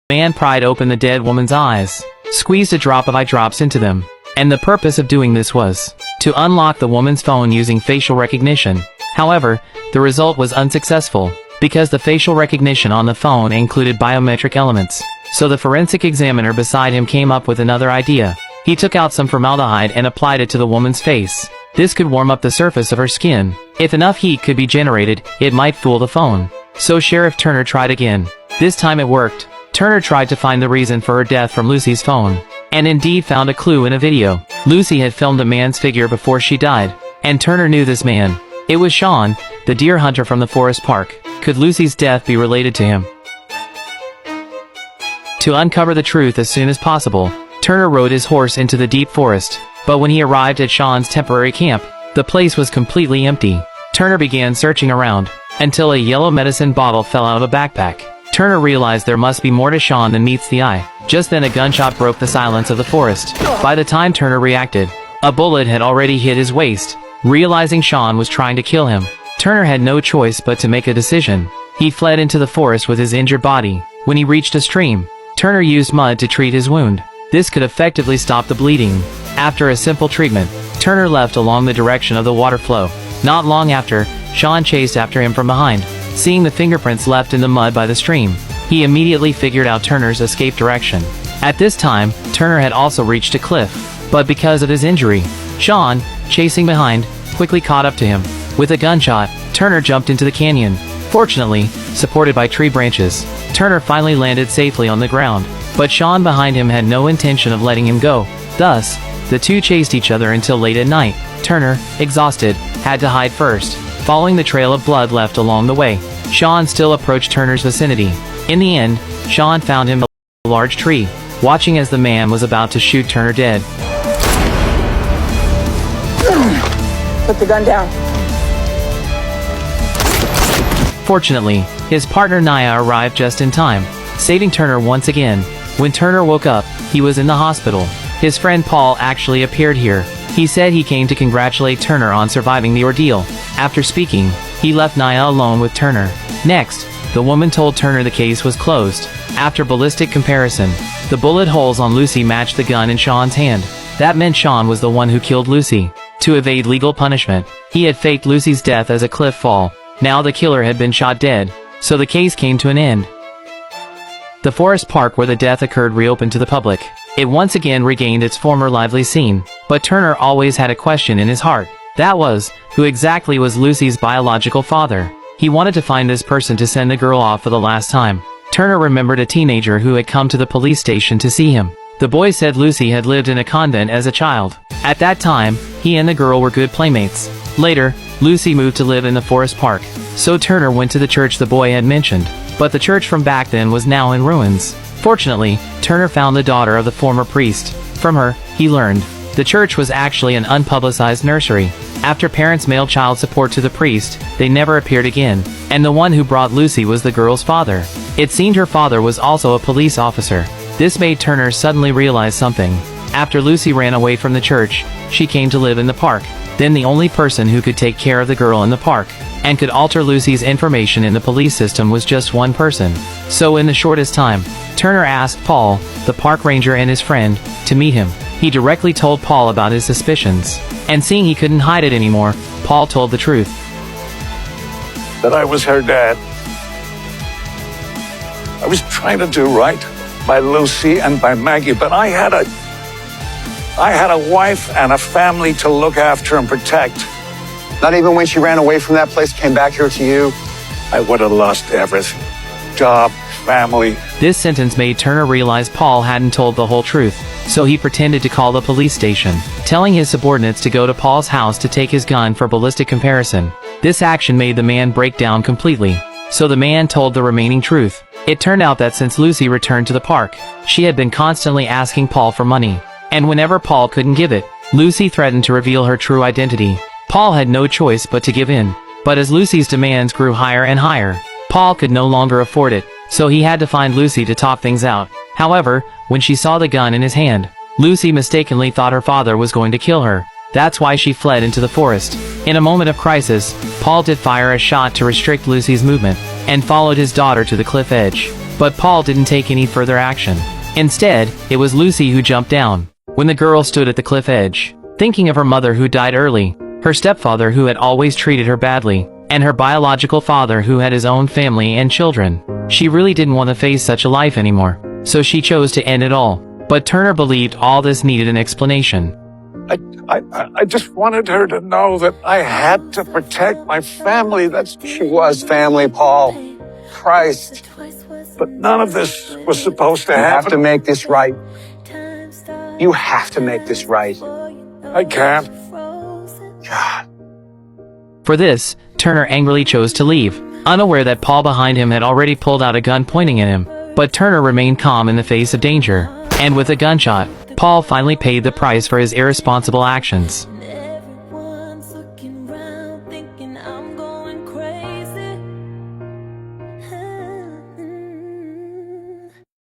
The man pried open the dead woman's eyes, squeezed a drop of eye drops into them, and the purpose of doing this was to unlock the woman's phone using facial recognition. However, the result was unsuccessful, because the facial recognition on the phone included biometric elements. So the forensic examiner beside him came up with another idea. He took out some formaldehyde and applied it to the woman's face. This could warm up the surface of her skin. If enough heat could be generated, it might fool the phone. So Sheriff Turner tried again. This time it worked. Turner tried to find the reason for her death from Lucy's phone, and indeed found a clue in a video. Lucy had filmed a man's figure before she died, and Turner knew this man. It was Sean, the deer hunter from the forest park. Could Lucy's death be related to him? To uncover the truth as soon as possible, Turner rode his horse into the deep forest, but when he arrived at Sean's temporary camp, the place was completely empty. Turner began searching around, until a yellow medicine bottle fell out of a backpack. Turner realized there must be more to Sean than meets the eye. Just then a gunshot broke the silence of the forest. By the time Turner reacted, a bullet had already hit his waist. Realizing Sean was trying to kill him, Turner had no choice but to make a decision. He fled into the forest with his injured body. When he reached a stream, Turner used mud to treat his wound. This could effectively stop the bleeding. After a simple treatment, Turner left along the direction of the water flow. Not long after, Sean chased after him from behind. Seeing the fingerprints left in the mud by the stream, he immediately figured out Turner's escape direction. At this time, Turner had also reached a cliff, but because of his injury, Sean, chasing behind, quickly caught up to him. With a gunshot, Turner jumped into the canyon. Fortunately, supported by tree branches, Turner finally landed safely on the ground, but Sean behind him had no intention of letting him go. Thus, the two chased each other until late at night. Turner, exhausted, had to hide first, following the trail of blood left along the way. Sean still approached Turner's vicinity. In the end, Sean found him in a large tree, watching as the man was about to shoot Turner dead. Put the gun down. Fortunately, his partner Naya arrived just in time, saving Turner once again. When Turner woke up, he was in the hospital. His friend Paul actually appeared here. He said he came to congratulate Turner on surviving the ordeal. After speaking, he left Naya alone with Turner. Next, the woman told Turner the case was closed. After ballistic comparison, the bullet holes on Lucy matched the gun in Sean's hand. That meant Sean was the one who killed Lucy. To evade legal punishment, he had faked Lucy's death as a cliff fall. Now the killer had been shot dead, so the case came to an end. The forest park where the death occurred reopened to the public. It once again regained its former lively scene, but Turner always had a question in his heart. That was, who exactly was Lucy's biological father? He wanted to find this person to send the girl off for the last time. Turner remembered a teenager who had come to the police station to see him. The boy said Lucy had lived in a convent as a child. At that time, he and the girl were good playmates. Later, Lucy moved to live in the forest park, so Turner went to the church the boy had mentioned. But the church from back then was now in ruins. Fortunately, Turner found the daughter of the former priest. From her, he learned the church was actually an unpublicized nursery. After parents mailed child support to the priest, they never appeared again, and the one who brought Lucy was the girl's father. It seemed her father was also a police officer. This made Turner suddenly realize something. After Lucy ran away from the church, she came to live in the park. Then the only person who could take care of the girl in the park, and could alter Lucy's information in the police system was just one person. So in the shortest time, Turner asked Paul, the park ranger and his friend, to meet him. He directly told Paul about his suspicions, and seeing he couldn't hide it anymore, Paul told the truth. That I was her dad. I was trying to do right by Lucy and by Maggie, but I had a wife and a family to look after and protect. Not even when she ran away from that place, came back here to you? I would have lost everything. Job, family. This sentence made Turner realize Paul hadn't told the whole truth, so he pretended to call the police station, telling his subordinates to go to Paul's house to take his gun for ballistic comparison. This action made the man break down completely, so the man told the remaining truth. It turned out that since Lucy returned to the park, she had been constantly asking Paul for money, and whenever Paul couldn't give it, Lucy threatened to reveal her true identity. Paul had no choice but to give in, but as Lucy's demands grew higher and higher, Paul could no longer afford it, so he had to find Lucy to talk things out. However, when she saw the gun in his hand, Lucy mistakenly thought her father was going to kill her. That's why she fled into the forest. In a moment of crisis, Paul did fire a shot to restrict Lucy's movement, and followed his daughter to the cliff edge. But Paul didn't take any further action. Instead, it was Lucy who jumped down. When the girl stood at the cliff edge, thinking of her mother who died early, her stepfather who had always treated her badly, and her biological father who had his own family and children, she really didn't want to face such a life anymore. So she chose to end it all. But Turner believed all this needed an explanation. I just wanted her to know that I had to protect my family. She was family, Paul. Christ. But none of this was supposed to You have happen. to make this right. You have to make this right. I can't. God. For this, Turner angrily chose to leave, unaware that Paul behind him had already pulled out a gun pointing at him. But Turner remained calm in the face of danger. And with a gunshot, Paul finally paid the price for his irresponsible actions.